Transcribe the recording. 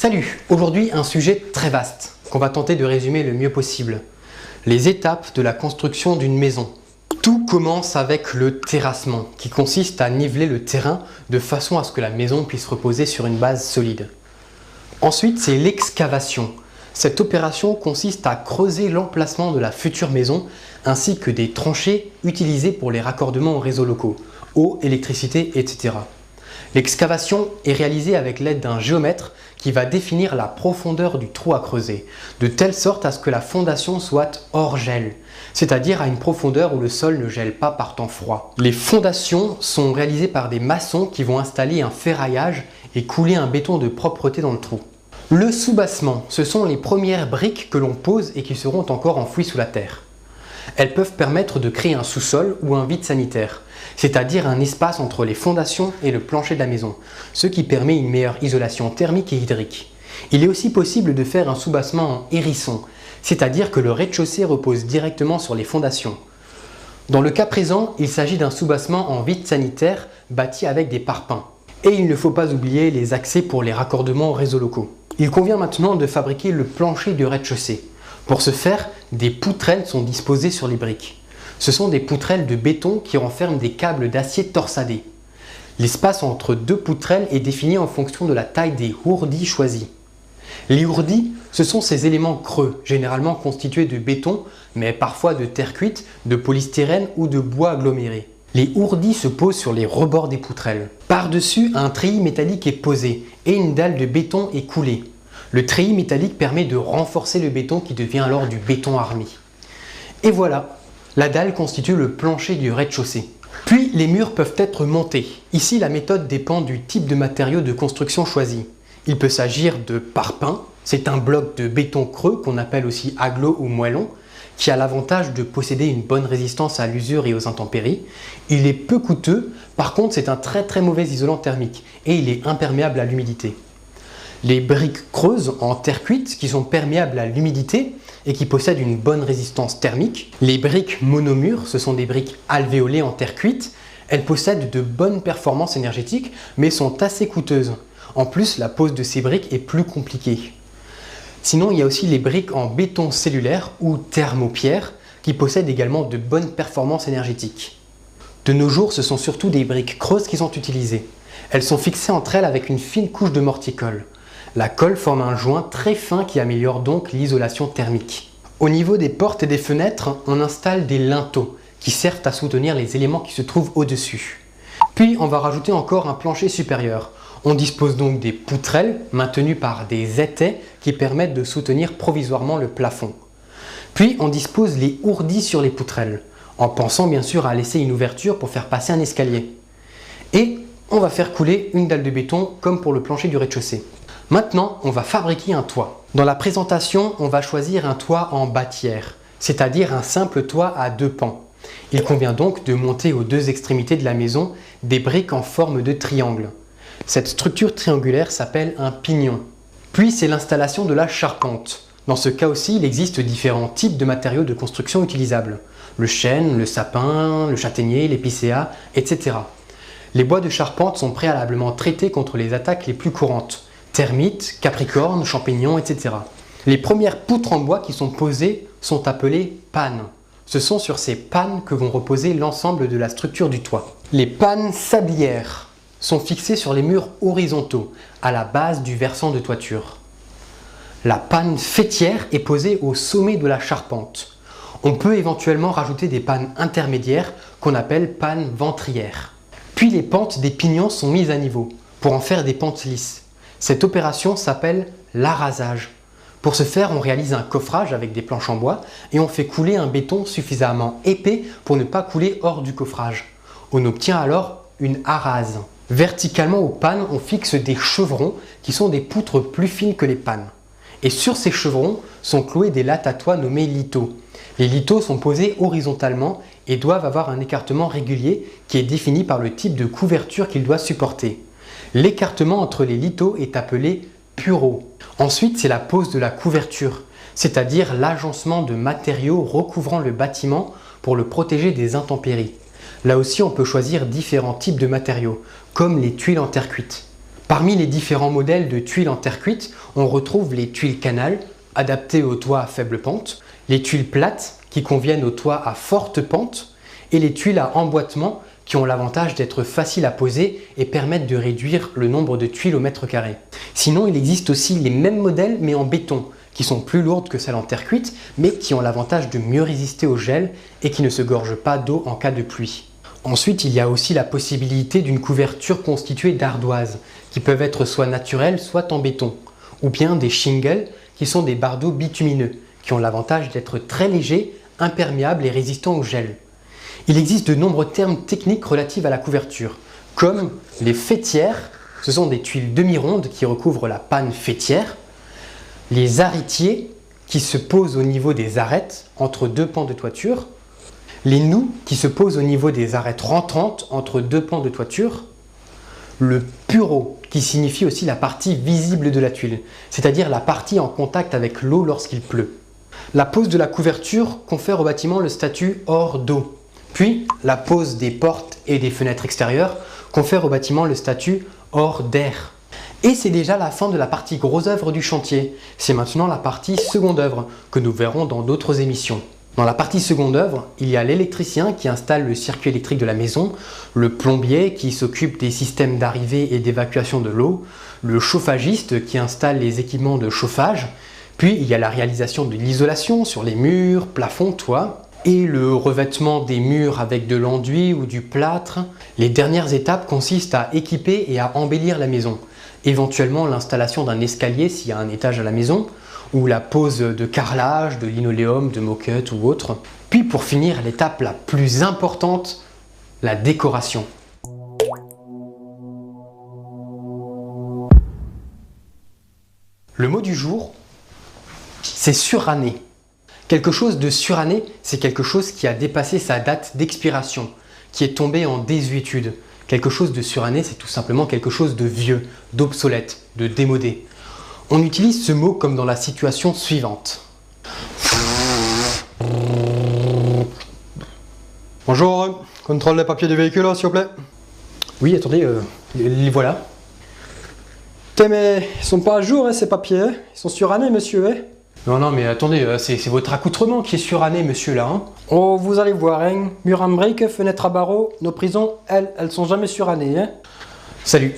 Salut! Aujourd'hui, un sujet très vaste qu'on va tenter de résumer le mieux possible. Les étapes de la construction d'une maison. Tout commence avec le terrassement, qui consiste à niveler le terrain de façon à ce que la maison puisse reposer sur une base solide. Ensuite, c'est l'excavation. Cette opération consiste à creuser l'emplacement de la future maison ainsi que des tranchées utilisées pour les raccordements aux réseaux locaux, eau, électricité, etc. L'excavation est réalisée avec l'aide d'un géomètre qui va définir la profondeur du trou à creuser, de telle sorte à ce que la fondation soit hors gel, c'est-à-dire à une profondeur où le sol ne gèle pas par temps froid. Les fondations sont réalisées par des maçons qui vont installer un ferraillage et couler un béton de propreté dans le trou. Le soubassement, ce sont les premières briques que l'on pose et qui seront encore enfouies sous la terre. Elles peuvent permettre de créer un sous-sol ou un vide sanitaire, c'est-à-dire un espace entre les fondations et le plancher de la maison, ce qui permet une meilleure isolation thermique et hydrique. Il est aussi possible de faire un soubassement en hérisson, c'est-à-dire que le rez-de-chaussée repose directement sur les fondations. Dans le cas présent, il s'agit d'un soubassement en vide sanitaire bâti avec des parpaings. Et il ne faut pas oublier les accès pour les raccordements aux réseaux locaux. Il convient maintenant de fabriquer le plancher du rez-de-chaussée. Pour ce faire, des poutrelles sont disposées sur les briques. Ce sont des poutrelles de béton qui renferment des câbles d'acier torsadés. L'espace entre deux poutrelles est défini en fonction de la taille des ourdis choisis. Les ourdis, ce sont ces éléments creux, généralement constitués de béton, mais parfois de terre cuite, de polystyrène ou de bois aggloméré. Les ourdis se posent sur les rebords des poutrelles. Par-dessus, un treillis métallique est posé et une dalle de béton est coulée. Le treillis métallique permet de renforcer le béton qui devient alors du béton armé. Et voilà, la dalle constitue le plancher du rez-de-chaussée. Puis les murs peuvent être montés. Ici, la méthode dépend du type de matériau de construction choisi. Il peut s'agir de parpaing, c'est un bloc de béton creux qu'on appelle aussi agglo ou moellon, qui a l'avantage de posséder une bonne résistance à l'usure et aux intempéries. Il est peu coûteux, par contre c'est un très mauvais isolant thermique et il est imperméable à l'humidité. Les briques creuses en terre cuite qui sont perméables à l'humidité et qui possèdent une bonne résistance thermique. Les briques monomures, ce sont des briques alvéolées en terre cuite. Elles possèdent de bonnes performances énergétiques mais sont assez coûteuses. En plus, la pose de ces briques est plus compliquée. Sinon, il y a aussi les briques en béton cellulaire ou thermopierre qui possèdent également de bonnes performances énergétiques. De nos jours, ce sont surtout des briques creuses qui sont utilisées. Elles sont fixées entre elles avec une fine couche de mortier-colle. La colle forme un joint très fin qui améliore donc l'isolation thermique. Au niveau des portes et des fenêtres, on installe des linteaux qui servent à soutenir les éléments qui se trouvent au-dessus. Puis on va rajouter encore un plancher supérieur. On dispose donc des poutrelles maintenues par des étais qui permettent de soutenir provisoirement le plafond. Puis on dispose les ourdis sur les poutrelles, en pensant bien sûr à laisser une ouverture pour faire passer un escalier. Et on va faire couler une dalle de béton comme pour le plancher du rez-de-chaussée. Maintenant, on va fabriquer un toit. Dans la présentation, on va choisir un toit en bâtière, c'est-à-dire un simple toit à deux pans. Il convient donc de monter aux deux extrémités de la maison des briques en forme de triangle. Cette structure triangulaire s'appelle un pignon. Puis c'est l'installation de la charpente. Dans ce cas aussi, il existe différents types de matériaux de construction utilisables. Le chêne, le sapin, le châtaignier, l'épicéa, etc. Les bois de charpente sont préalablement traités contre les attaques les plus courantes. Termites, capricornes, champignons, etc. Les premières poutres en bois qui sont posées sont appelées pannes. Ce sont sur ces pannes que vont reposer l'ensemble de la structure du toit. Les pannes sablières sont fixées sur les murs horizontaux, à la base du versant de toiture. La panne faîtière est posée au sommet de la charpente. On peut éventuellement rajouter des pannes intermédiaires qu'on appelle pannes ventrières. Puis les pentes des pignons sont mises à niveau pour en faire des pentes lisses. Cette opération s'appelle l'arasage. Pour ce faire, on réalise un coffrage avec des planches en bois et on fait couler un béton suffisamment épais pour ne pas couler hors du coffrage. On obtient alors une arase. Verticalement aux pannes, on fixe des chevrons qui sont des poutres plus fines que les pannes. Et sur ces chevrons sont cloués des lattes à toit nommées lithos. Les lithos sont posés horizontalement et doivent avoir un écartement régulier qui est défini par le type de couverture qu'ils doivent supporter. L'écartement entre les lithos est appelé pureau. Ensuite, c'est la pose de la couverture, c'est-à-dire l'agencement de matériaux recouvrant le bâtiment pour le protéger des intempéries. Là aussi, on peut choisir différents types de matériaux, comme les tuiles en terre cuite. Parmi les différents modèles de tuiles en terre cuite, on retrouve les tuiles canal, adaptées aux toits à faible pente, les tuiles plates, qui conviennent aux toits à forte pente, et les tuiles à emboîtement, qui ont l'avantage d'être faciles à poser et permettent de réduire le nombre de tuiles au mètre carré. Sinon, il existe aussi les mêmes modèles, mais en béton, qui sont plus lourdes que celles en terre cuite, mais qui ont l'avantage de mieux résister au gel et qui ne se gorgent pas d'eau en cas de pluie. Ensuite, il y a aussi la possibilité d'une couverture constituée d'ardoises, qui peuvent être soit naturelles, soit en béton, ou bien des shingles, qui sont des bardeaux bitumineux, qui ont l'avantage d'être très légers, imperméables et résistants au gel. Il existe de nombreux termes techniques relatifs à la couverture, comme les faîtières, ce sont des tuiles demi-rondes qui recouvrent la panne faîtière, les arrêtiers, qui se posent au niveau des arêtes entre deux pans de toiture, les noues, qui se posent au niveau des arêtes rentrantes entre deux pans de toiture, le pureau, qui signifie aussi la partie visible de la tuile, c'est-à-dire la partie en contact avec l'eau lorsqu'il pleut. La pose de la couverture confère au bâtiment le statut hors d'eau. Puis, la pose des portes et des fenêtres extérieures confère au bâtiment le statut hors d'air. Et c'est déjà la fin de la partie gros œuvre du chantier. C'est maintenant la partie seconde œuvre, que nous verrons dans d'autres émissions. Dans la partie seconde œuvre, il y a l'électricien qui installe le circuit électrique de la maison, le plombier qui s'occupe des systèmes d'arrivée et d'évacuation de l'eau, le chauffagiste qui installe les équipements de chauffage, puis il y a la réalisation de l'isolation sur les murs, plafonds, toits, et le revêtement des murs avec de l'enduit ou du plâtre. Les dernières étapes consistent à équiper et à embellir la maison, éventuellement l'installation d'un escalier s'il y a un étage à la maison, ou la pose de carrelage, de linoléum, de moquette ou autre. Puis pour finir, l'étape la plus importante, la décoration. Le mot du jour, c'est suranné. Quelque chose de suranné, c'est quelque chose qui a dépassé sa date d'expiration, qui est tombé en désuétude. Quelque chose de suranné, c'est tout simplement quelque chose de vieux, d'obsolète, de démodé. On utilise ce mot comme dans la situation suivante. Bonjour, contrôle les papiers du véhicule, s'il vous plaît. Oui, attendez, les voilà. Putain, mais ils sont pas à jour, hein, ces papiers, hein. Ils sont surannés, monsieur, hein. Non, mais attendez, c'est votre accoutrement qui est suranné, monsieur, là. Hein. Oh, vous allez voir, hein. Mur en briques, fenêtre à barreaux, nos prisons, elles sont jamais surannées, hein. Salut.